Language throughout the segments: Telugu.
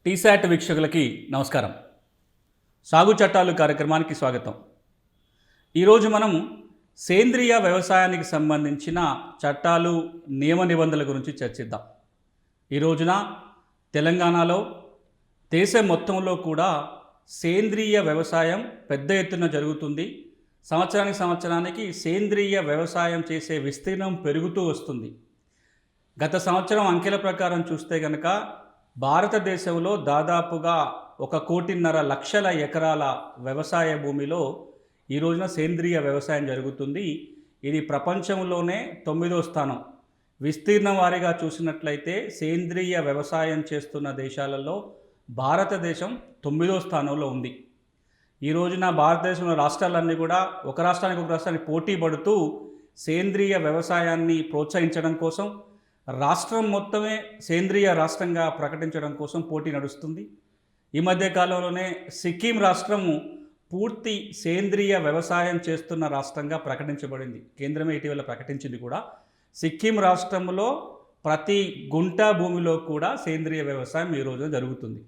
టీశాట్ వీక్షకులకి నమస్కారం. సాగు చట్టాలు కార్యక్రమానికి స్వాగతం. ఈరోజు మనం సేంద్రియ వ్యవసాయానికి సంబంధించిన చట్టాలు, నియమ నిబంధనల గురించి చర్చిద్దాం. ఈ రోజున తెలంగాణలో దేశం మొత్తంలో కూడా సేంద్రియ వ్యవసాయం పెద్ద ఎత్తున జరుగుతుంది. సంవత్సరానికి సేంద్రియ వ్యవసాయం చేసే విస్తీర్ణం పెరుగుతూ వస్తుంది. గత సంవత్సరం అంకెల ప్రకారం చూస్తే కనుక భారతదేశంలో దాదాపుగా 1.5 లక్షల ఎకరాల వ్యవసాయ భూమిలో ఈ రోజున సేంద్రియ వ్యవసాయం జరుగుతుంది. ఇది ప్రపంచంలోనే 9వ స్థానం. విస్తీర్ణం వారీగా చూసినట్లయితే సేంద్రియ వ్యవసాయం చేస్తున్న దేశాలలో భారతదేశం 9వ స్థానంలో ఉంది. ఈ రోజున భారతదేశంలో రాష్ట్రాలన్నీ కూడా ఒక రాష్ట్రానికి పోటీ పడుతూ సేంద్రియ వ్యవసాయాన్ని ప్రోత్సహించడం కోసం, రాష్ట్రం మొత్తమే సేంద్రియ రాష్ట్రంగా ప్రకటించడం కోసం పోటీ నడుస్తుంది. ఈ మధ్య కాలంలోనే సిక్కిం రాష్ట్రము పూర్తి సేంద్రియ వ్యవసాయం చేస్తున్న రాష్ట్రంగా ప్రకటించబడింది. కేంద్రమే ఇటీవల ప్రకటించింది కూడా. సిక్కిం రాష్ట్రంలో ప్రతి గుంట భూమిలో కూడా సేంద్రియ వ్యవసాయం ఈ రోజున జరుగుతుంది.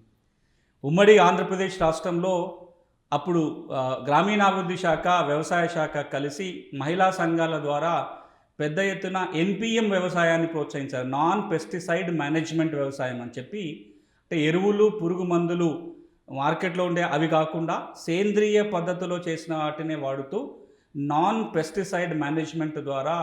ఉమ్మడి ఆంధ్రప్రదేశ్ రాష్ట్రంలో అప్పుడు గ్రామీణాభివృద్ధి శాఖ, వ్యవసాయ శాఖ కలిసి మహిళా సంఘాల ద్వారా పెద్ద ఎత్తున ఎన్పిఎం వ్యవసాయాన్ని ప్రోత్సహించారు. నాన్ పెస్టిసైడ్ మేనేజ్మెంట్ వ్యవసాయం అని చెప్పి, అంటే ఎరువులు, పురుగు మందులు మార్కెట్లో ఉండే అవి కాకుండా సేంద్రియ పద్ధతిలో చేసిన వాటినే వాడుతూ నాన్ పెస్టిసైడ్ మేనేజ్మెంట్ ద్వారా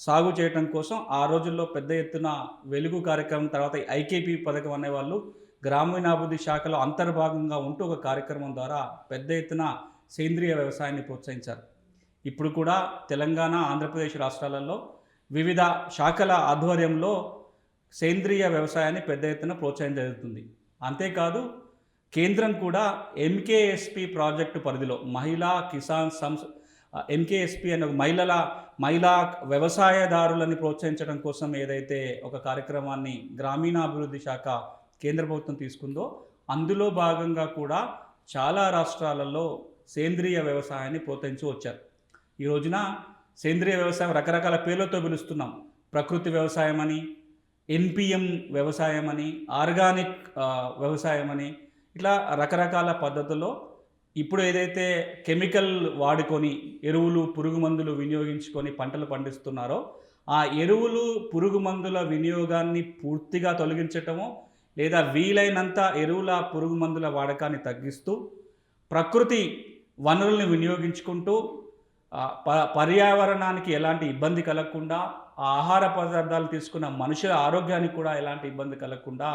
సాగు చేయడం కోసం ఆ రోజుల్లో పెద్ద ఎత్తున వెలుగు కార్యక్రమం, తర్వాత ఐకేపీ పథకం అనేవాళ్ళు గ్రామీణాభివృద్ధి శాఖలో అంతర్భాగంగా ఉంటూ ఒక కార్యక్రమం ద్వారా పెద్ద ఎత్తున సేంద్రియ వ్యవసాయాన్ని ప్రోత్సహించారు. ఇప్పుడు కూడా తెలంగాణ, ఆంధ్రప్రదేశ్ రాష్ట్రాలలో వివిధ శాఖల ఆధ్వర్యంలో సేంద్రియ వ్యవసాయాన్ని పెద్ద ఎత్తున ప్రోత్సహించడం జరుగుతుంది. అంతేకాదు కేంద్రం కూడా ఎంకేఎస్పి ప్రాజెక్టు పరిధిలో మహిళా కిసాన్ ఎంకేఎస్పి అనే మహిళా వ్యవసాయదారులని ప్రోత్సహించడం కోసం ఏదైతే ఒక కార్యక్రమాన్ని గ్రామీణాభివృద్ధి శాఖ కేంద్ర ప్రభుత్వం తీసుకుందో, అందులో భాగంగా కూడా చాలా రాష్ట్రాలలో సేంద్రియ వ్యవసాయాన్ని ప్రోత్సహించి వచ్చారు. ఈ రోజున సేంద్రియ వ్యవసాయం రకరకాల పేర్లతో పిలుస్తున్నాం. ప్రకృతి వ్యవసాయం అని, ఎన్పిఎం వ్యవసాయం అని, ఆర్గానిక్ వ్యవసాయం అని, ఇట్లా రకరకాల పద్ధతుల్లో ఇప్పుడు ఏదైతే కెమికల్ వాడుకొని ఎరువులు, పురుగు మందులు వినియోగించుకొని పంటలు పండిస్తున్నారో, ఆ ఎరువులు, పురుగు మందుల వినియోగాన్ని పూర్తిగా తొలగించటమో లేదా వీలైనంత ఎరువుల, పురుగు మందుల వాడకాన్ని తగ్గిస్తూ ప్రకృతి వనరుల్ని వినియోగించుకుంటూ పర్యావరణానికి ఎలాంటి ఇబ్బంది కలగకుండా, ఆహార పదార్థాలు తీసుకున్న మనుషుల ఆరోగ్యానికి కూడా ఎలాంటి ఇబ్బంది కలగకుండా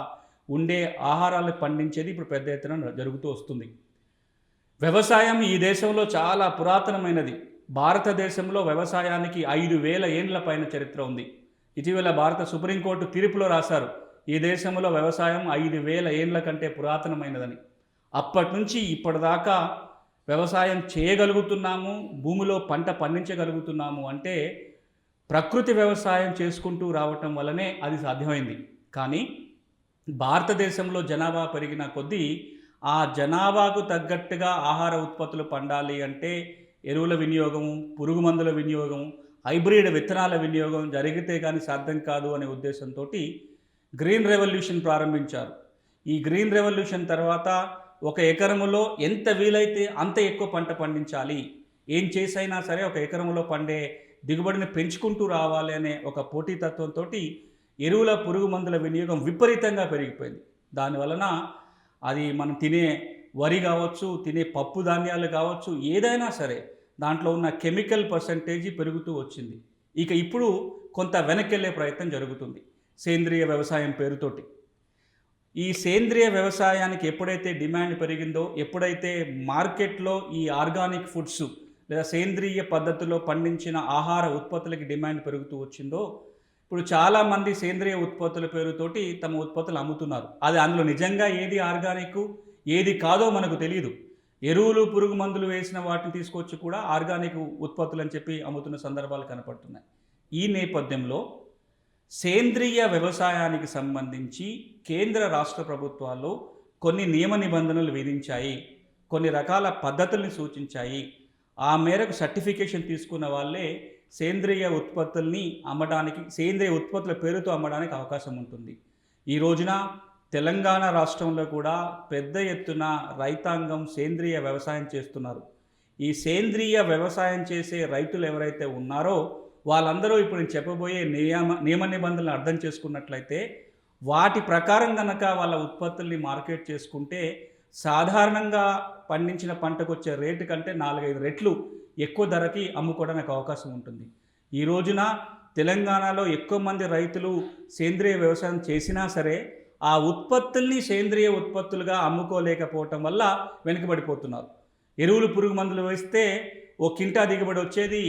ఉండే ఆహారాలు పండించేది ఇప్పుడు పెద్ద ఎత్తున జరుగుతూ వస్తుంది. వ్యవసాయం ఈ దేశంలో చాలా పురాతనమైనది. భారతదేశంలో వ్యవసాయానికి 5,000 ఏండ్ల పైన చరిత్ర ఉంది. ఇటీవల భారత సుప్రీంకోర్టు తీర్పులో రాశారు, ఈ దేశంలో వ్యవసాయం 5,000 ఏండ్ల కంటే పురాతనమైనదని. అప్పటి నుంచి ఇప్పటిదాకా వ్యవసాయం చేయగలుగుతున్నాము, భూమిలో పంట పండించగలుగుతున్నాము అంటే ప్రకృతి వ్యవసాయం చేసుకుంటూ రావటం వల్లనే అది సాధ్యమైంది. కానీ భారతదేశంలో జనాభా పెరిగిన కొద్దీ ఆ జనాభాకు తగ్గట్టుగా ఆహార ఉత్పత్తులు పండాలి అంటే ఎరువుల వినియోగము, పురుగు మందుల వినియోగం, హైబ్రిడ్ విత్తనాల వినియోగం జరిగితే కానీ సాధ్యం కాదు అనే ఉద్దేశంతో గ్రీన్ రెవల్యూషన్ ప్రారంభించారు. ఈ గ్రీన్ రెవల్యూషన్ తర్వాత ఒక ఎకరములో ఎంత వీలైతే అంత ఎక్కువ పంట పండించాలి, ఏం చేసైనా సరే ఒక ఎకరములో పండే దిగుబడిని పెంచుకుంటూ రావాలి అనే ఒక పోటీతత్వంతో ఎరువుల, పురుగు మందుల వినియోగం విపరీతంగా పెరిగిపోయింది. దానివలన అది మనం తినే వరి కావచ్చు, తినే పప్పు ధాన్యాలు కావచ్చు, ఏదైనా సరే దాంట్లో ఉన్న కెమికల్ పర్సంటేజ్ పెరుగుతూ వచ్చింది. ఇక ఇప్పుడు కొంత వెనక్కి వెళ్ళే ప్రయత్నం జరుగుతుంది సేంద్రియ వ్యవసాయం పేరుతోటి. ఈ సేంద్రియ వ్యవసాయానికి ఎప్పుడైతే డిమాండ్ పెరిగిందో, ఎప్పుడైతే మార్కెట్లో ఈ ఆర్గానిక్ ఫుడ్స్ లేదా సేంద్రియ పద్ధతిలో పండించిన ఆహార ఉత్పత్తులకి డిమాండ్ పెరుగుతూ వచ్చిందో, ఇప్పుడు చాలామంది సేంద్రియ ఉత్పత్తుల పేరుతోటి తమ ఉత్పత్తులు అమ్ముతున్నారు. అది అందులో నిజంగా ఏది ఆర్గానిక్, ఏది కాదో మనకు తెలియదు. ఎరువులు, పురుగు మందులు వేసిన వాటిని తీసుకొచ్చి కూడా ఆర్గానిక్ ఉత్పత్తులు అని చెప్పి అమ్ముతున్న సందర్భాలు కనపడుతున్నాయి. ఈ నేపథ్యంలో సేంద్రియ వ్యవసాయానికి సంబంధించి కేంద్ర రాష్ట్ర ప్రభుత్వాలు కొన్ని నియమ నిబంధనలు విధించాయి, కొన్ని రకాల పద్ధతుల్ని సూచించాయి. ఆ మేరకు సర్టిఫికేషన్ తీసుకున్న వాళ్ళే సేంద్రియ ఉత్పత్తుల్ని అమ్మడానికి, సేంద్రియ ఉత్పత్తుల పేరుతో అమ్మడానికి అవకాశం ఉంటుంది. ఈ రోజున తెలంగాణ రాష్ట్రంలో కూడా పెద్ద ఎత్తున రైతాంగం సేంద్రియ వ్యవసాయం చేస్తున్నారు. ఈ సేంద్రియ వ్యవసాయం చేసే రైతులు ఎవరైతే ఉన్నారో వాళ్ళందరూ ఇప్పుడు నేను చెప్పబోయే నియమ నిబంధనలు అర్థం చేసుకున్నట్లయితే వాటి ప్రకారం కనుక వాళ్ళ ఉత్పత్తుల్ని మార్కెట్ చేసుకుంటే సాధారణంగా పండించిన పంటకు వచ్చే రేటు కంటే 4-5 రెట్లు ఎక్కువ ధరకి అమ్ముకోవడానికి అవకాశం ఉంటుంది. ఈ రోజున తెలంగాణలో ఎక్కువ మంది రైతులు సేంద్రియ వ్యవసాయం చేసినా సరే ఆ ఉత్పత్తుల్ని సేంద్రియ ఉత్పత్తులుగా అమ్ముకోలేకపోవటం వల్ల వెనుకబడిపోతున్నారు. ఎరువులు పురుగు మందులు వేస్తే ఓ కింటా దిగుబడి వచ్చేది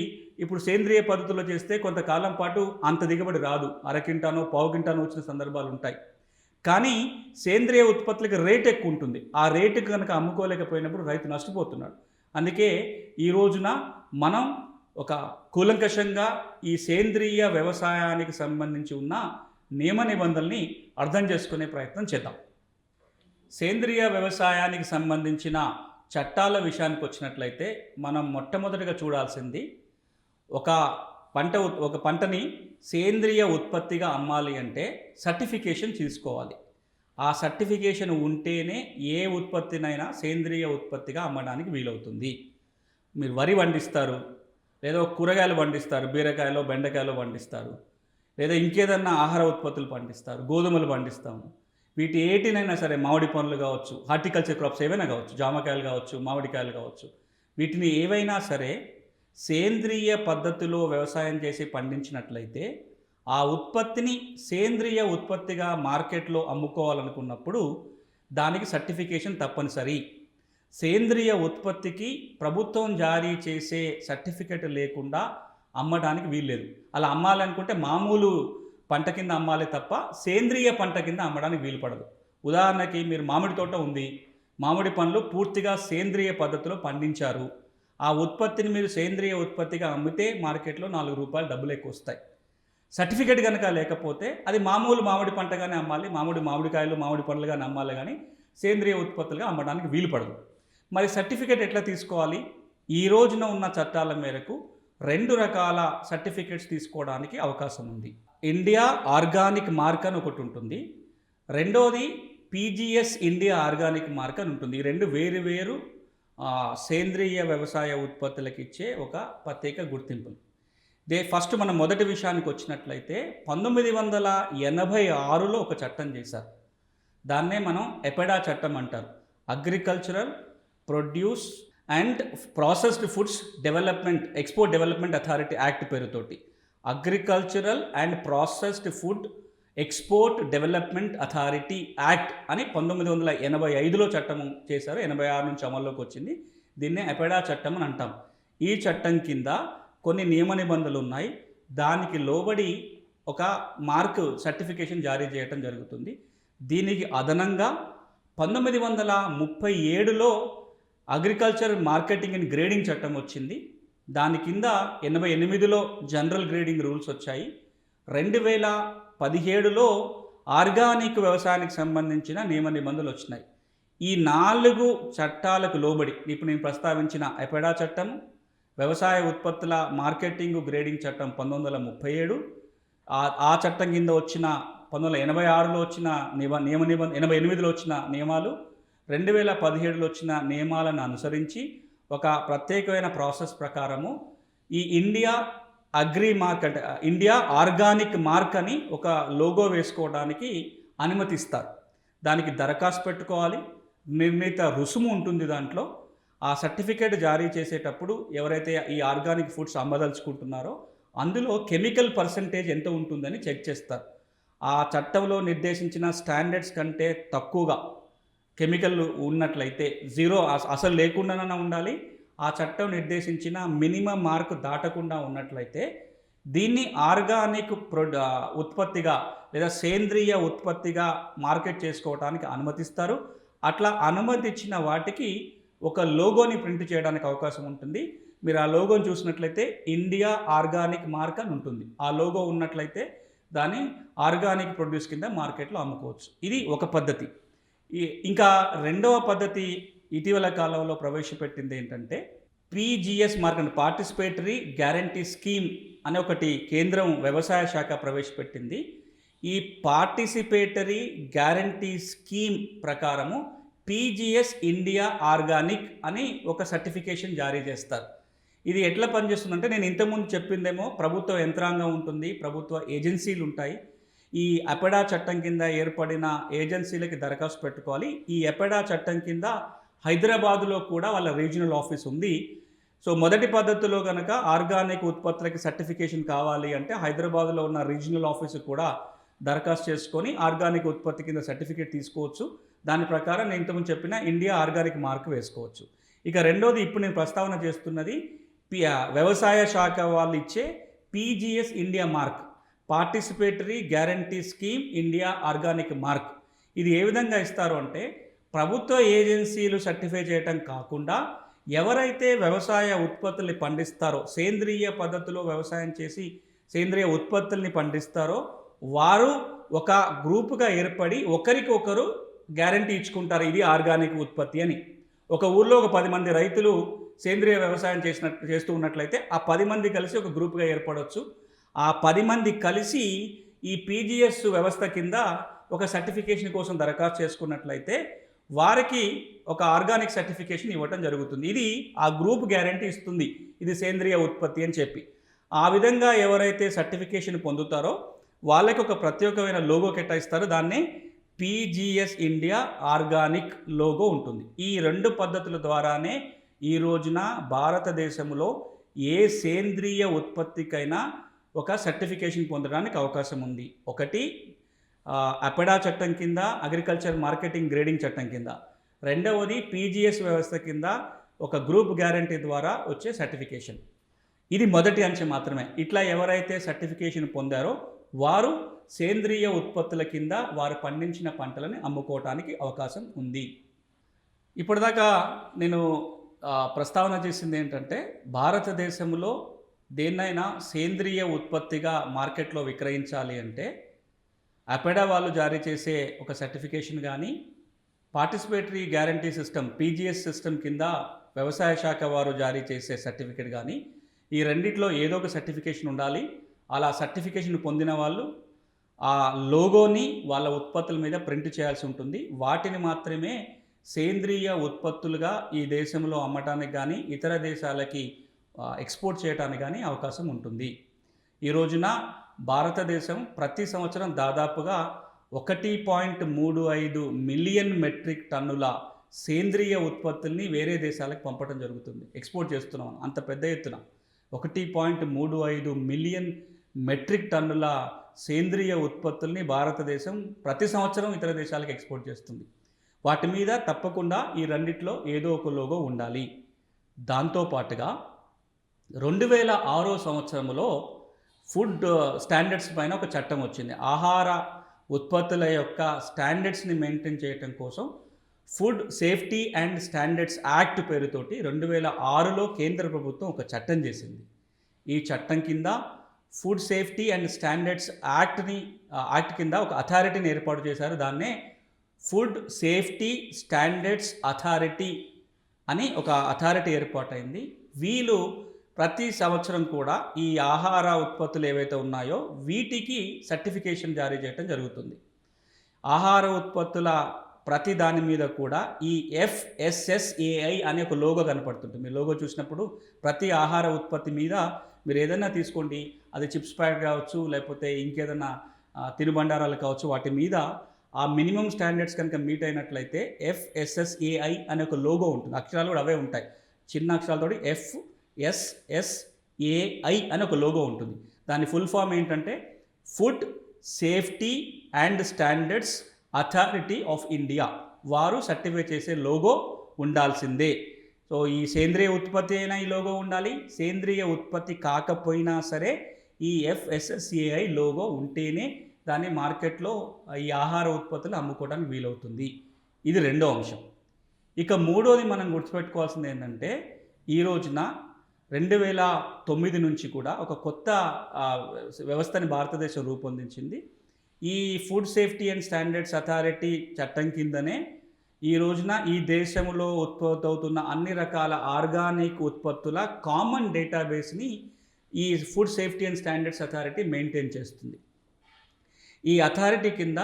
ఇప్పుడు సేంద్రియ పద్ధతుల్లో చేస్తే కొంతకాలం పాటు అంత దిగుబడి రాదు. అరకింటానో పావు కింటానో వచ్చిన సందర్భాలు ఉంటాయి. కానీ సేంద్రియ ఉత్పత్తులకి రేట్ ఎక్కువ ఉంటుంది. ఆ రేటుకి కనుక అమ్ముకోలేకపోయినప్పుడు రైతు నష్టపోతున్నాడు. అందుకే ఈ రోజున మనం ఒక కూలంకషంగా ఈ సేంద్రియ వ్యవసాయానికి సంబంధించి ఉన్న నియమ నిబంధనల్ని అర్థం చేసుకునే ప్రయత్నం చేద్దాం. సేంద్రియ వ్యవసాయానికి సంబంధించిన చట్టాల విషయానికి వచ్చినట్లయితే మనం మొట్టమొదటిగా చూడాల్సింది ఒక పంటని సేంద్రియ ఉత్పత్తిగా అమ్మాలి అంటే సర్టిఫికేషన్ తీసుకోవాలి. ఆ సర్టిఫికేషన్ ఉంటేనే ఏ ఉత్పత్తినైనా సేంద్రియ ఉత్పత్తిగా అమ్మడానికి వీలవుతుంది. మీరు వరి పండిస్తారు, లేదా కూరగాయలు పండిస్తారు, బీరకాయలు బెండకాయలు పండిస్తారు, లేదా ఇంకేదన్నా ఆహార ఉత్పత్తులు పండిస్తారు, గోధుమలు పండిస్తాము. వీటి ఏటినైనా సరే మామిడి పండ్లు కావచ్చు, హార్టికల్చర్ క్రాప్స్ ఏవైనా కావచ్చు, జామకాయలు కావచ్చు, మామిడికాయలు కావచ్చు, వీటిని ఏవైనా సరే సేంద్రియ పద్ధతిలో వ్యవసాయం చేసి పండించినట్లయితే ఆ ఉత్పత్తిని సేంద్రియ ఉత్పత్తిగా మార్కెట్లో అమ్ముకోవాలనుకున్నప్పుడు దానికి సర్టిఫికేషన్ తప్పనిసరి. సేంద్రియ ఉత్పత్తికి ప్రభుత్వం జారీ చేసే సర్టిఫికేట్ లేకుండా అమ్మడానికి వీల్లేదు. అలా అమ్మాలనుకుంటే మామూలు పంట కింద అమ్మాలి తప్ప సేంద్రియ పంట కింద అమ్మడానికి వీలు పడదు. ఉదాహరణకి మీరు మామిడి తోట ఉంది, మామిడి పండ్లు పూర్తిగా సేంద్రియ పద్ధతిలో పండించారు. ఆ ఉత్పత్తిని మీరు సేంద్రియ ఉత్పత్తిగా అమ్మితే మార్కెట్లో ₹4 డబ్బులు ఎక్కువ వస్తాయి. సర్టిఫికేట్ కనుక లేకపోతే అది మామూలు మామిడి పంటగానే అమ్మాలి, మామిడికాయలు మామిడి పండ్లుగానే అమ్మాలి, కానీ సేంద్రియ ఉత్పత్తులుగా అమ్మడానికి వీలు పడదు. మరి సర్టిఫికేట్ ఎట్లా తీసుకోవాలి? ఈ రోజున ఉన్న చట్టాల మేరకు 2 రకాల సర్టిఫికేట్స్ తీసుకోవడానికి అవకాశం ఉంది. ఇండియా ఆర్గానిక్ మార్క్ అని ఒకటి ఉంటుంది, రెండోది పీజీఎస్ ఇండియా ఆర్గానిక్ మార్క్ అని ఉంటుంది. ఈ 2 వేరు సేంద్రియ వ్యవసాయ ఉత్పత్తులకు ఇచ్చే ఒక ప్రత్యేక గుర్తింపులు. ఫస్ట్ మనం మొదటి విషయానికి వచ్చినట్లయితే 1986లో ఒక చట్టం చేశారు. దాన్నే మనం ఎపెడా చట్టం అంటారు. Agricultural produce and processed foods development export development authority act పేరుతోటి agricultural and processed food export development authority act అని 1985లో చట్టం చేశారు. 86 నుంచి అమల్లోకి వచ్చింది. దీన్నే ఎపెడా చట్టం అని అంటాం. ఈ చట్టం కింద కొన్ని నియమ నిబంధనలు ఉన్నాయి. దానికి లోబడి ఒక మార్క్ సర్టిఫికేషన్ జారీ చేయడం జరుగుతుంది. దీనికి అదనంగా 1937లో అగ్రికల్చర్ మార్కెటింగ్ అండ్ గ్రేడింగ్ చట్టం వచ్చింది. దాని కింద 88లో జనరల్ గ్రేడింగ్ రూల్స్ వచ్చాయి. 2017లో ఆర్గానిక్ వ్యవసాయానికి సంబంధించిన నియమ నిబంధనలు వచ్చినాయి. ఈ 4 చట్టాలకు లోబడి ఇప్పుడు నేను ప్రస్తావించిన ఎపెడా చట్టం, వ్యవసాయ ఉత్పత్తుల మార్కెటింగ్ గ్రేడింగ్ చట్టం 1937, ఆ చట్టం కింద వచ్చిన 1986లో వచ్చిన 88లో వచ్చిన నియమాలు, 2017లో వచ్చిన నియమాలను అనుసరించి ఒక ప్రత్యేకమైన ప్రాసెస్ ప్రకారము ఈ ఇండియా ఇండియా ఆర్గానిక్ మార్క్ అని ఒక లోగో వేసుకోవడానికి అనుమతిస్తారు. దానికి దరఖాస్తు పెట్టుకోవాలి, నిర్ణీత రుసుము ఉంటుంది. దాంట్లో ఆ సర్టిఫికేట్ జారీ చేసేటప్పుడు ఎవరైతే ఈ ఆర్గానిక్ ఫుడ్స్ అమ్మదలుచుకుంటున్నారో అందులో కెమికల్ పర్సంటేజ్ ఎంత ఉంటుందని చెక్ చేస్తారు. ఆ చట్టంలో నిర్దేశించిన స్టాండర్డ్స్ కంటే తక్కువగా కెమికల్ ఉన్నట్లయితే, 0 అసలు లేకుండానే ఉండాలి, ఆ చట్టం నిర్దేశించిన మినిమం మార్క్ దాటకుండా ఉన్నట్లయితే దీన్ని ఆర్గానిక్ ఉత్పత్తిగా లేదా సేంద్రియ ఉత్పత్తిగా మార్కెట్ చేసుకోవడానికి అనుమతిస్తారు. అట్లా అనుమతించిన వాటికి ఒక లోగోని ప్రింట్ చేయడానికి అవకాశం ఉంటుంది. మీరు ఆ లోగోని చూసినట్లయితే ఇండియా ఆర్గానిక్ మార్క్ అని ఉంటుంది. ఆ లోగో ఉన్నట్లయితే దాన్ని ఆర్గానిక్ ప్రొడ్యూస్ కింద మార్కెట్లో అమ్ముకోవచ్చు. ఇది ఒక పద్ధతి. ఇంకా రెండవ పద్ధతి ఇటీవల కాలంలో ప్రవేశపెట్టింది ఏంటంటే పీజీఎస్ మార్క్ అంటే పార్టిసిపేటరీ గ్యారంటీ స్కీమ్ అనే ఒకటి కేంద్రం వ్యవసాయ శాఖ ప్రవేశపెట్టింది. ఈ పార్టిసిపేటరీ గ్యారంటీ స్కీమ్ ప్రకారము పీజీఎస్ ఇండియా ఆర్గానిక్ అని ఒక సర్టిఫికేషన్ జారీ చేస్తారు. ఇది ఎట్లా పనిచేస్తుందంటే, నేను ఇంతకుముందు చెప్పిందేమో ప్రభుత్వ యంత్రాంగం ఉంటుంది, ప్రభుత్వ ఏజెన్సీలు ఉంటాయి. ఈ అపెడా చట్టం కింద ఏర్పడిన ఏజెన్సీలకి దరఖాస్తు పెట్టుకోవాలి. ఈ అపెడా చట్టం కింద హైదరాబాదులో కూడా వాళ్ళ రీజనల్ ఆఫీస్ ఉంది. సో మొదటి పద్ధతిలో కనుక ఆర్గానిక్ ఉత్పత్తులకి సర్టిఫికేషన్ కావాలి అంటే హైదరాబాదులో ఉన్న రీజనల్ ఆఫీసు కూడా దరఖాస్తు చేసుకొని ఆర్గానిక్ ఉత్పత్తి కింద సర్టిఫికేట్ తీసుకోవచ్చు. దాని ప్రకారం నేను ఇంతకుముందు చెప్పిన ఇండియా ఆర్గానిక్ మార్క్ వేసుకోవచ్చు. ఇక రెండోది, ఇప్పుడు నేను ప్రస్తావన చేస్తున్నది వ్యవసాయ శాఖ వాళ్ళు ఇచ్చే PGS India mark, participatory guarantee scheme India organic mark. ఇది ఏ విధంగా ఇస్తారు అంటే, ప్రభుత్వ ఏజెన్సీలు సర్టిఫై చేయటం కాకుండా ఎవరైతే వ్యవసాయ ఉత్పత్తుల్ని పండిస్తారో, సేంద్రియ పద్ధతిలో వ్యవసాయం చేసి సేంద్రియ ఉత్పత్తుల్ని పండిస్తారో వారు ఒక గ్రూపుగా ఏర్పడి ఒకరికొకరు గ్యారంటీ ఇచ్చుకుంటారు ఇది ఆర్గానిక్ ఉత్పత్తి అని. ఒక ఊర్లో ఒక 10 మంది రైతులు సేంద్రియ వ్యవసాయం చేస్తూ ఉన్నట్లయితే ఆ 10 మంది కలిసి ఒక గ్రూప్గా ఏర్పడవచ్చు. ఆ 10 మంది కలిసి ఈ పీజీఎస్ వ్యవస్థ కింద ఒక సర్టిఫికేషన్ కోసం దరఖాస్తు చేసుకున్నట్లయితే వారికి ఒక ఆర్గానిక్ సర్టిఫికేషన్ ఇవ్వటం జరుగుతుంది. ఇది ఆ గ్రూప్ గ్యారంటీ ఇస్తుంది, ఇది సేంద్రియ ఉత్పత్తి అని చెప్పి. ఆ విధంగా ఎవరైతే సర్టిఫికేషన్ పొందుతారో వాళ్ళకి ఒక ప్రత్యేకమైన లోగో కేటాయిస్తారు, దాన్నే పీజీఎస్ ఇండియా ఆర్గానిక్ లోగో ఉంటుంది. ఈ 2 పద్ధతుల ద్వారానే ఈ రోజున భారతదేశంలో ఏ సేంద్రియ ఉత్పత్తికైనా ఒక సర్టిఫికేషన్ పొందడానికి అవకాశం ఉంది. ఒకటి అపెడా చట్టం కింద, అగ్రికల్చర్ మార్కెటింగ్ గ్రేడింగ్ చట్టం కింద. రెండవది పీజీఎస్ వ్యవస్థ కింద ఒక గ్రూప్ గ్యారంటీ ద్వారా వచ్చే సర్టిఫికేషన్. ఇది మొదటి అంశం మాత్రమే. ఇట్లా ఎవరైతే సర్టిఫికేషన్ పొందారో వారు సేంద్రియ ఉత్పత్తుల కింద వారు పండించిన పంటలని అమ్ముకోవటానికి అవకాశం ఉంది. ఇప్పటిదాకా నేను ప్రస్తావన చేసింది ఏంటంటే, భారతదేశంలో దేన్నైనా సేంద్రియ ఉత్పత్తిగా మార్కెట్లో విక్రయించాలి అంటే అపెడా వాళ్ళు జారీ చేసే ఒక సర్టిఫికేషన్ కానీ, participatory guarantee system PGS system కింద వ్యవసాయ శాఖ వారు జారీ చేసే సర్టిఫికేట్ కానీ, ఈ రెండిట్లో ఏదో ఒక సర్టిఫికేషన్ ఉండాలి. అలా సర్టిఫికేషన్ పొందిన వాళ్ళు ఆ లోగోని వాళ్ళ ఉత్పత్తుల మీద ప్రింట్ చేయాల్సి ఉంటుంది. వాటిని మాత్రమే సేంద్రియ ఉత్పత్తులుగా ఈ దేశంలో అమ్మటానికి కానీ ఇతర దేశాలకి ఎక్స్పోర్ట్ చేయడానికి కానీ అవకాశం ఉంటుంది. ఈ రోజున భారతదేశం ప్రతి సంవత్సరం దాదాపుగా 1.35 మిలియన్ మెట్రిక్ టన్నుల సేంద్రియ ఉత్పత్తుల్ని వేరే దేశాలకు పంపడం జరుగుతుంది, ఎక్స్పోర్ట్ చేస్తున్నాం. అంత పెద్ద ఎత్తున 1.35 మిలియన్ మెట్రిక్ టన్నుల సేంద్రియ ఉత్పత్తుల్ని భారతదేశం ప్రతి సంవత్సరం ఇతర దేశాలకు ఎక్స్పోర్ట్ చేస్తుంది. వాటి మీద తప్పకుండా ఈ రెండిట్లో ఏదో ఒక లోగో ఉండాలి. దాంతోపాటుగా 2006 సంవత్సరంలో ఫుడ్ స్టాండర్డ్స్ పైన ఒక చట్టం వచ్చింది. ఆహార ఉత్పత్తుల యొక్క స్టాండర్డ్స్ని మెయింటైన్ చేయడం కోసం food safety and standards act పేరుతోటి 2006లో కేంద్ర ప్రభుత్వం ఒక చట్టం చేసింది. ఈ చట్టం కింద food safety and standards act కింద ఒక అథారిటీని ఏర్పాటు చేశారు. దాన్నే ఫుడ్ సేఫ్టీ స్టాండర్డ్స్ అథారిటీ అని ఒక అథారిటీ ఏర్పాటైంది. వీళ్ళు ప్రతి సంవత్సరం కూడా ఈ ఆహార ఉత్పత్తులు ఏవైతే ఉన్నాయో వీటికి సర్టిఫికేషన్ జారీ చేయడం జరుగుతుంది. ఆహార ఉత్పత్తుల ప్రతి దాని మీద కూడా ఈ FSSAI అనే ఒక లోగో కనపడుతుంటుంది. మీరు లోగో చూసినప్పుడు ప్రతి ఆహార ఉత్పత్తి మీద మీరు ఏదైనా తీసుకోండి, అది చిప్స్ ప్యాకెట్ కావచ్చు, లేకపోతే ఇంకేదైనా తినుబండారాలు కావచ్చు, వాటి మీద ఆ మినిమం స్టాండర్డ్స్ కనుక మీట్ అయినట్లయితే FSSAI అనే ఒక లోగో ఉంటుంది. అక్షరాలు కూడా అవే ఉంటాయి, చిన్న అక్షరాలతోటి FSSAI అనే ఒక లోగో ఉంటుంది. దాని ఫుల్ ఫామ్ ఏంటంటే food safety and standards authority of India. వారు సర్టిఫై చేసే లోగో ఉండాల్సిందే. సో ఈ సేంద్రియ ఉత్పత్తి అయినా ఈ లోగో ఉండాలి, సేంద్రియ ఉత్పత్తి కాకపోయినా సరే ఈ FSSAI లోగో ఉంటేనే దాన్ని మార్కెట్లో ఈ ఆహార ఉత్పత్తులు అమ్ముకోవడానికి వీలవుతుంది. ఇది రెండో అంశం. ఇక మూడోది మనం గుర్తుపెట్టుకోవాల్సింది ఏంటంటే, ఈ రోజున 2009 నుంచి కూడా ఒక కొత్త వ్యవస్థని భారతదేశం రూపొందించింది. ఈ food safety and standards authority చట్టం కిందనే ఈ రోజున ఈ దేశంలో ఉత్పత్తి అవుతున్న అన్ని రకాల ఆర్గానిక్ ఉత్పత్తుల కామన్ డేటాబేస్ని ఈ food safety and standards authority maintain చేస్తుంది. ఈ అథారిటీ కింద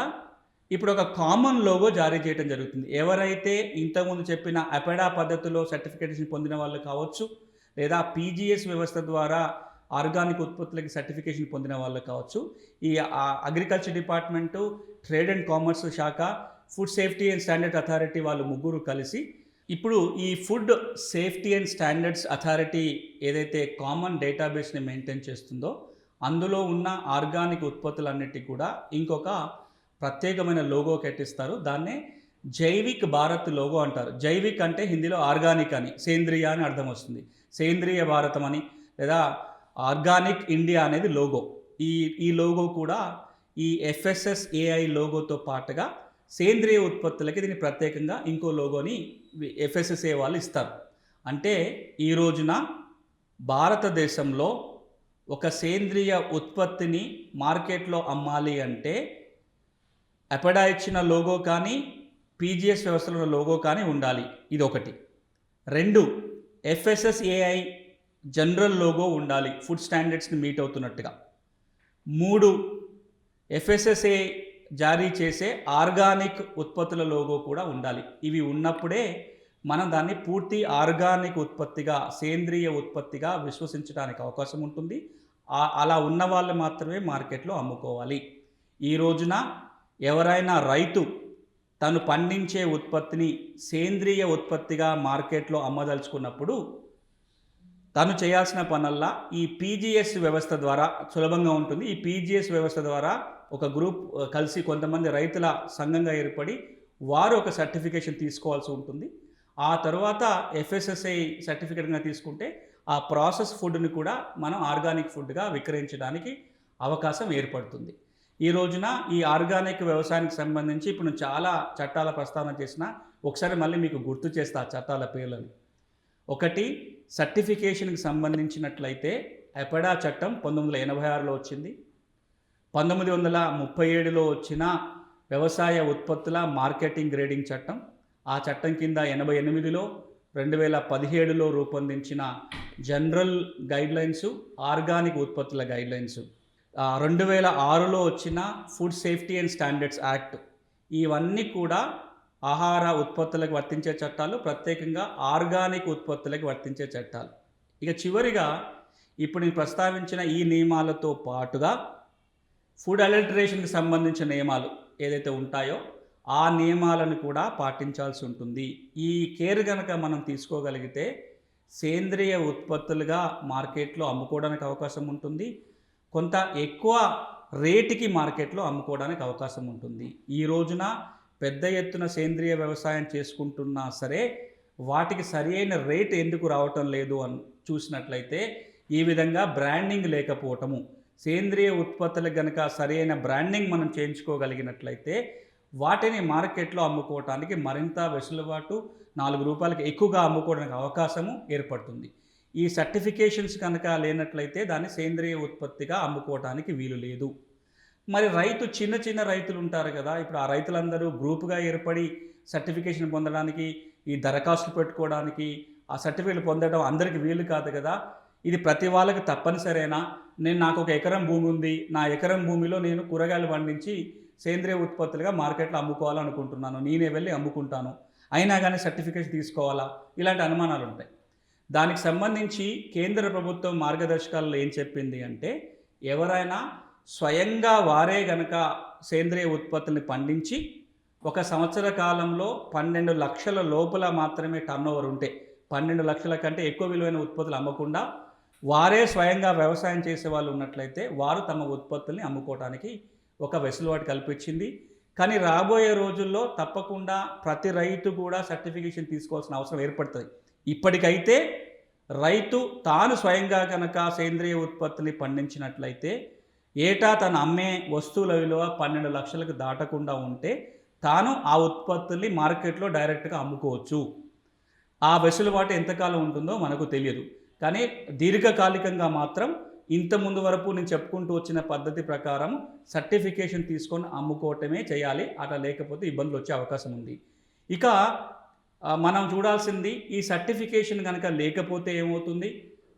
ఇప్పుడు ఒక కామన్ లోగో జారీ చేయడం జరుగుతుంది. ఎవరైతే ఇంతకుముందు చెప్పిన అపెడా పద్ధతిలో సర్టిఫికేషన్ పొందిన వాళ్ళు కావచ్చు, లేదా పీజీఎస్ వ్యవస్థ ద్వారా ఆర్గానిక్ ఉత్పత్తులకి సర్టిఫికేషన్ పొందిన వాళ్ళు కావచ్చు, ఈ agriculture department, trade and commerce శాఖ, food safety and standard authority వాళ్ళు ముగ్గురు కలిసి ఇప్పుడు ఈ food safety and standards authority ఏదైతే కామన్ డేటాబేస్ని మెయింటైన్ చేస్తుందో అందులో ఉన్న ఆర్గానిక్ ఉత్పత్తులన్నిటికీ కూడా ఇంకొక ప్రత్యేకమైన లోగో కట్టిస్తారు. దాన్నే జైవిక్ భారత్ లోగో అంటారు. జైవిక్ అంటే హిందీలో ఆర్గానిక్ అని, సేంద్రియ అని అర్థం వస్తుంది. సేంద్రియ భారతం అని లేదా ఆర్గానిక్ ఇండియా అనేది లోగో. ఈ లోగో కూడా ఈ FSSAI లోగోతో పాటుగా సేంద్రియ ఉత్పత్తులకి దీన్ని ప్రత్యేకంగా ఇంకో లోగోని FSSAI వాళ్ళు ఇస్తారు. అంటే ఈ రోజున భారతదేశంలో ఒక సేంద్రియ ఉత్పత్తిని మార్కెట్లో అమ్మాలి అంటే అపెడా ఇచ్చిన లోగో కానీ పీజీఎస్ వ్యవస్థలో లోగో కానీ ఉండాలి. ఇది ఒకటి. 2, FSSAI జనరల్ లోగో ఉండాలి, ఫుడ్ స్టాండర్డ్స్ని మీట్ అవుతున్నట్టుగా. 3, FSSAI జారీ చేసే ఆర్గానిక్ ఉత్పత్తుల లోగో కూడా ఉండాలి. ఇవి ఉన్నప్పుడే మనం దాన్ని పూర్తి ఆర్గానిక్ ఉత్పత్తిగా, సేంద్రియ ఉత్పత్తిగా విశ్వసించడానికి అవకాశం ఉంటుంది. అలా ఉన్న వాళ్ళు మాత్రమే మార్కెట్లో అమ్ముకోవాలి. ఈ రోజున ఎవరైనా రైతు తను పండించే ఉత్పత్తిని సేంద్రియ ఉత్పత్తిగా మార్కెట్లో అమ్మదలుచుకున్నప్పుడు తను చేయాల్సిన పనల్లా ఈ పీజీఎస్ వ్యవస్థ ద్వారా సులభంగా ఉంటుంది. ఈ పీజీఎస్ వ్యవస్థ ద్వారా ఒక గ్రూప్ కలిసి కొంతమంది రైతుల సంఘంగా ఏర్పడి వారు ఒక సర్టిఫికేషన్ తీసుకోవాల్సి ఉంటుంది. ఆ తర్వాత FSSAI సర్టిఫికేట్గా తీసుకుంటే ఆ ప్రాసెస్ ఫుడ్ని కూడా మనం ఆర్గానిక్ ఫుడ్గా విక్రయించడానికి అవకాశం ఏర్పడుతుంది. ఈ రోజున ఈ ఆర్గానిక్ వ్యవసాయానికి సంబంధించి ఇప్పుడు చాలా చట్టాల ప్రస్తావన చేసిన ఒకసారి మళ్ళీ మీకు గుర్తు చేస్తా ఆ చట్టాల పేర్లని. 1, సర్టిఫికేషన్కి సంబంధించినట్లయితే అపెడా చట్టం 1986లో వచ్చింది. 1937లో వచ్చిన వ్యవసాయ ఉత్పత్తుల మార్కెటింగ్ గ్రేడింగ్ చట్టం, ఆ చట్టం కింద 88లో 2017లో రూపొందించిన జనరల్ గైడ్లైన్స్ ఆర్గానిక్ ఉత్పత్తుల గైడ్లైన్స్, 2006లో వచ్చిన food safety and standards act, ఇవన్నీ కూడా ఆహార ఉత్పత్తులకు వర్తించే చట్టాలు, ప్రత్యేకంగా ఆర్గానిక్ ఉత్పత్తులకు వర్తించే చట్టాలు. ఇక చివరిగా ఇప్పుడు నేను ప్రస్తావించిన ఈ నియమాలతో పాటుగా ఫుడ్ అడల్టరేషన్కి సంబంధించిన నియమాలు ఏదైతే ఉంటాయో ఆ నియమాలను కూడా పాటించాల్సి ఉంటుంది. ఈ కేర్ కనుక మనం తీసుకోగలిగితే సేంద్రియ ఉత్పత్తులుగా మార్కెట్లో అమ్ముకోవడానికి అవకాశం ఉంటుంది. కొంత ఎక్కువ రేటుకి మార్కెట్లో అమ్ముకోవడానికి అవకాశం ఉంటుంది. ఈ రోజున పెద్ద ఎత్తున సేంద్రియ వ్యవసాయం చేసుకుంటున్నా సరే వాటికి సరైన రేటు ఎందుకు రావటం లేదు అని చూసినట్లయితే ఈ విధంగా బ్రాండింగ్ లేకపోవటము. సేంద్రియ ఉత్పత్తులకు కనుక సరైన బ్రాండింగ్ మనం చేయించుకోగలిగినట్లయితే వాటిని మార్కెట్లో అమ్ముకోవటానికి మరింత వెసులుబాటు, 4 రూపాయలకి ఎక్కువగా అమ్ముకోవడానికి అవకాశము ఏర్పడుతుంది. ఈ సర్టిఫికేషన్స్ కనుక లేనట్లయితే దాన్ని సేంద్రియ ఉత్పత్తిగా అమ్ముకోవటానికి వీలు లేదు. మరి చిన్న రైతులు ఉంటారు కదా, ఇప్పుడు ఆ రైతులందరూ గ్రూపుగా ఏర్పడి సర్టిఫికేషన్ పొందడానికి, ఈ దరఖాస్తులు పెట్టుకోవడానికి, ఆ సర్టిఫికేట్ పొందడం అందరికీ వీలు కాదు కదా. ఇది ప్రతి వాళ్ళకి తప్పనిసరేనా? నాకు 1 ఎకరం భూమి ఉంది, నా ఎకరం భూమిలో నేను కూరగాయలు పండించి సేంద్రియ ఉత్పత్తులుగా మార్కెట్లో అమ్ముకోవాలనుకుంటున్నాను, నేనే వెళ్ళి అమ్ముకుంటాను, అయినా కానీ సర్టిఫికేషన్ తీసుకోవాలా? ఇలాంటి అనుమానాలు ఉంటాయి. దానికి సంబంధించి కేంద్ర ప్రభుత్వం మార్గదర్శకాలలో ఏం చెప్పింది అంటే, ఎవరైనా స్వయంగా వారే గనక సేంద్రియ ఉత్పత్తుల్ని పండించి 1 సంవత్సర కాలంలో 12 లక్షల లోపల మాత్రమే టర్నోవర్ ఉంటే, 12 లక్షల కంటే ఎక్కువ విలువైన ఉత్పత్తులు అమ్మకుండా వారే స్వయంగా వ్యవసాయం చేసే వాళ్ళు ఉన్నట్లయితే వారు తమ ఉత్పత్తుల్ని అమ్ముకోవడానికి ఒక వెసులుబాటు కల్పించింది. కానీ రాబోయే రోజుల్లో తప్పకుండా ప్రతి రైతు కూడా సర్టిఫికేషన్ తీసుకోవాల్సిన అవసరం ఏర్పడుతుంది. ఇప్పటికైతే రైతు తాను స్వయంగా కనుక సేంద్రియ ఉత్పత్తుల్ని పండించినట్లయితే ఏటా తను అమ్మే వస్తువుల విలువ 12 లక్షలకు దాటకుండా ఉంటే తాను ఆ ఉత్పత్తుల్ని మార్కెట్లో డైరెక్ట్గా అమ్ముకోవచ్చు. ఆ వెసులుబాటు ఎంతకాలం ఉంటుందో మనకు తెలియదు. కానీ దీర్ఘకాలికంగా మాత్రం ఇంత ముందు వరకు నేను చెప్పుకుంటూ వచ్చిన పద్ధతి ప్రకారం సర్టిఫికేషన్ తీసుకొని అమ్ముకోవటమే చేయాలి. అట్లా లేకపోతే ఇబ్బందులు వచ్చే అవకాశం ఉంది. ఇక మనం చూడాల్సింది ఈ సర్టిఫికేషన్ కనుక లేకపోతే ఏమవుతుంది,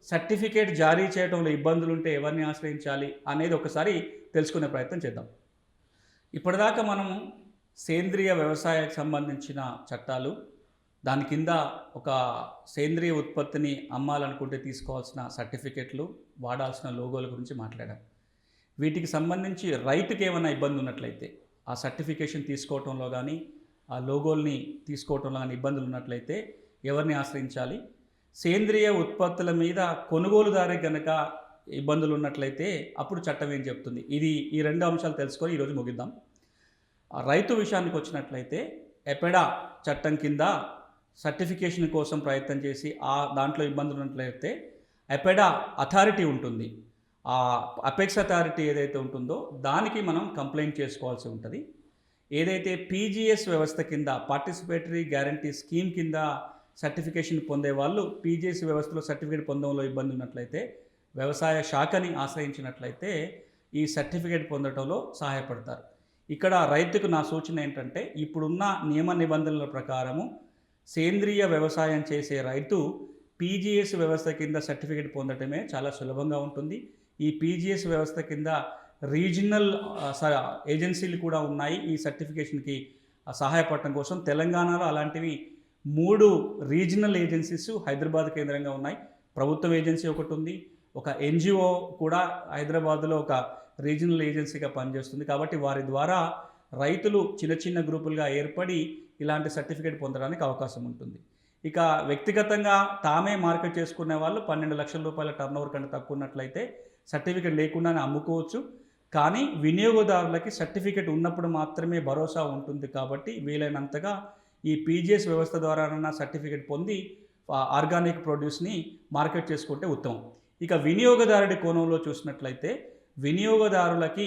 సర్టిఫికేట్ జారీ చేయడంలో ఇబ్బందులు ఉంటే ఎవరిని ఆశ్రయించాలి అనేది ఒకసారి తెలుసుకునే ప్రయత్నం చేద్దాం. ఇప్పటిదాకా మనము సేంద్రియ వ్యవసాయానికి సంబంధించిన చట్టాలు, దాని కింద ఒక సేంద్రియ ఉత్పత్తిని అమ్మాలనుకుంటే తీసుకోవాల్సిన సర్టిఫికెట్లు, వాడాల్సిన లోగోల గురించి మాట్లాడాం. వీటికి సంబంధించి రైతుకి ఏమైనా ఇబ్బంది ఉన్నట్లయితే, ఆ సర్టిఫికేషన్ తీసుకోవటంలో కానీ, ఆ లోగోల్ని తీసుకోవటంలో కానీ ఇబ్బందులు ఉన్నట్లయితే ఎవరిని ఆశ్రయించాలి? సేంద్రియ ఉత్పత్తుల మీద కొనుగోలుదారే కనుక ఇబ్బందులు ఉన్నట్లయితే అప్పుడు చట్టం ఏం చెప్తుంది? ఈ రెండు అంశాలు తెలుసుకొని ఈరోజు ముగిద్దాం. రైతు విషయానికి వచ్చినట్లయితే ఎపెడా చట్టం కింద సర్టిఫికేషన్ కోసం ప్రయత్నం చేసి దాంట్లో ఇబ్బందులు ఉన్నట్లయితే ఎపెడా అథారిటీ ఉంటుంది. ఆ అపెక్స్ అథారిటీ ఏదైతే ఉంటుందో దానికి మనం కంప్లైంట్ చేసుకోవాల్సి ఉంటుంది. ఏదైతే పీజీఎస్ వ్యవస్థ కింద, పార్టిసిపేటరీ గ్యారంటీ స్కీమ్ కింద సర్టిఫికేషన్ పొందే వాళ్ళు పీజీఎస్ వ్యవస్థలో సర్టిఫికేట్ పొందడంలో ఇబ్బంది ఉన్నట్లయితే వ్యవసాయ శాఖని ఆశ్రయించినట్లయితే ఈ సర్టిఫికేట్ పొందడంలో సహాయపడతారు. ఇక్కడ రైతుకు నా సూచన ఏంటంటే, ఇప్పుడున్న నియమ నిబంధనల ప్రకారము సేంద్రియ వ్యవసాయం చేసే రైతు పీజీఎస్ వ్యవస్థ కింద సర్టిఫికేట్ పొందడమే చాలా సులభంగా ఉంటుంది. ఈ పీజీఎస్ వ్యవస్థ కింద రీజనల్ ఏజెన్సీలు కూడా ఉన్నాయి ఈ సర్టిఫికేషన్కి సహాయపడటం కోసం. తెలంగాణలో అలాంటివి 3 రీజనల్ ఏజెన్సీస్ హైదరాబాద్ కేంద్రంగా ఉన్నాయి. ప్రభుత్వ ఏజెన్సీ ఒకటి ఉంది, ఒక ఎన్జిఓ కూడా హైదరాబాద్లో ఒక రీజనల్ ఏజెన్సీగా పనిచేస్తుంది. కాబట్టి వారి ద్వారా రైతులు చిన్న చిన్న గ్రూపులుగా ఏర్పడి ఇలాంటి సర్టిఫికేట్ పొందడానికి అవకాశం ఉంటుంది. ఇక వ్యక్తిగతంగా తామే మార్కెట్ చేసుకునే వాళ్ళు 12 లక్షల రూపాయల టర్నోవర్ కంటే తక్కువ ఉన్నట్లయితే సర్టిఫికేట్ లేకుండానే అమ్ముకోవచ్చు. కానీ వినియోగదారులకి సర్టిఫికేట్ ఉన్నప్పుడు మాత్రమే భరోసా ఉంటుంది. కాబట్టి వీలైనంతగా ఈ పీజీఎస్ వ్యవస్థ ద్వారానైనా సర్టిఫికేట్ పొంది ఆర్గానిక్ ప్రొడ్యూస్ని మార్కెట్ చేసుకుంటే ఉత్తమం. ఇక వినియోగదారుడి కోణంలో చూసినట్లయితే వినియోగదారులకి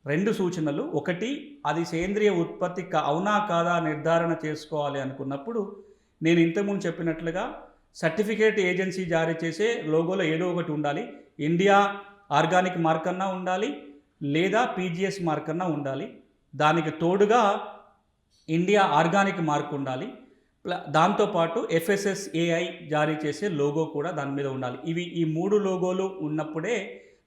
2 సూచనలు. ఒకటి, అది సేంద్రియ ఉత్పత్తి అవునా కాదా నిర్ధారణ చేసుకోవాలి అనుకున్నప్పుడు నేను ఇంతకుముందు చెప్పినట్లుగా సర్టిఫికేట్ ఏజెన్సీ జారీ చేసే లోగోలో ఏదో ఒకటి ఉండాలి. ఇండియా ఆర్గానిక్ మార్క్ అన్నా ఉండాలి, లేదా పీజీఎస్ మార్క్ అన్నా ఉండాలి. దానికి తోడుగా ఇండియా ఆర్గానిక్ మార్క్ ఉండాలి. దాంతోపాటు FSSAI జారీ చేసే లోగో కూడా దాని మీద ఉండాలి. ఈ 3 లోగోలు ఉన్నప్పుడే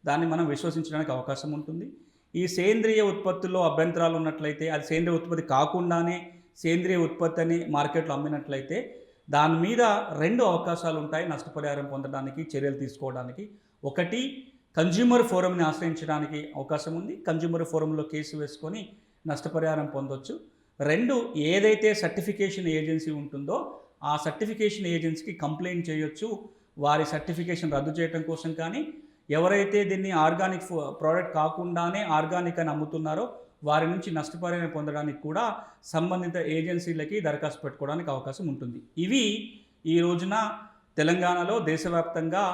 దాన్ని మనం విశ్వసించడానికి అవకాశం ఉంటుంది. ఈ సేంద్రియ ఉత్పత్తుల్లో అభ్యంతరాలు ఉన్నట్లయితే, అది సేంద్రియ ఉత్పత్తి కాకుండానే సేంద్రియ ఉత్పత్తి అని మార్కెట్లో అమ్మినట్లయితే దాని మీద 2 అవకాశాలు ఉంటాయి నష్టపరిహారం పొందడానికి, చర్యలు తీసుకోవడానికి. ఒకటి, కన్జ్యూమర్ ఫోరంని ఆశ్రయించడానికి అవకాశం ఉంది. కన్జ్యూమర్ ఫోరంలో కేసు వేసుకొని నష్టపరిహారం పొందొచ్చు. 2, ఏదైతే సర్టిఫికేషన్ ఏజెన్సీ ఉంటుందో ఆ సర్టిఫికేషన్ ఏజెన్సీకి కంప్లైంట్ చేయొచ్చు. వారి సర్టిఫికేషన్ రద్దు చేయడం కోసం కానీ, ఎవరైతే దీన్ని ఆర్గానిక్ ప్రోడక్ట్ కాకుండానే ఆర్గానిక్ అని అమ్ముతున్నారో వారి నుంచి నష్టపరిహారం పొందడానికి కూడా సంబంధిత ఏజెన్సీలకి దరఖాస్తు పెట్టుకోవడానికి అవకాశం ఉంటుంది. ఇవి ఈ రోజున తెలంగాణలో దేశవ్యాప్తంగా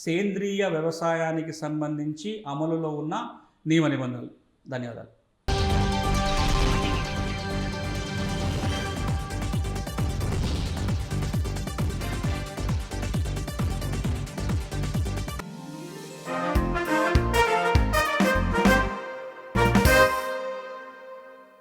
సేంద్రియ వ్యవసాయానికి సంబంధించి అమలులో ఉన్న నియమ నిబంధనలు. ధన్యవాదాలు.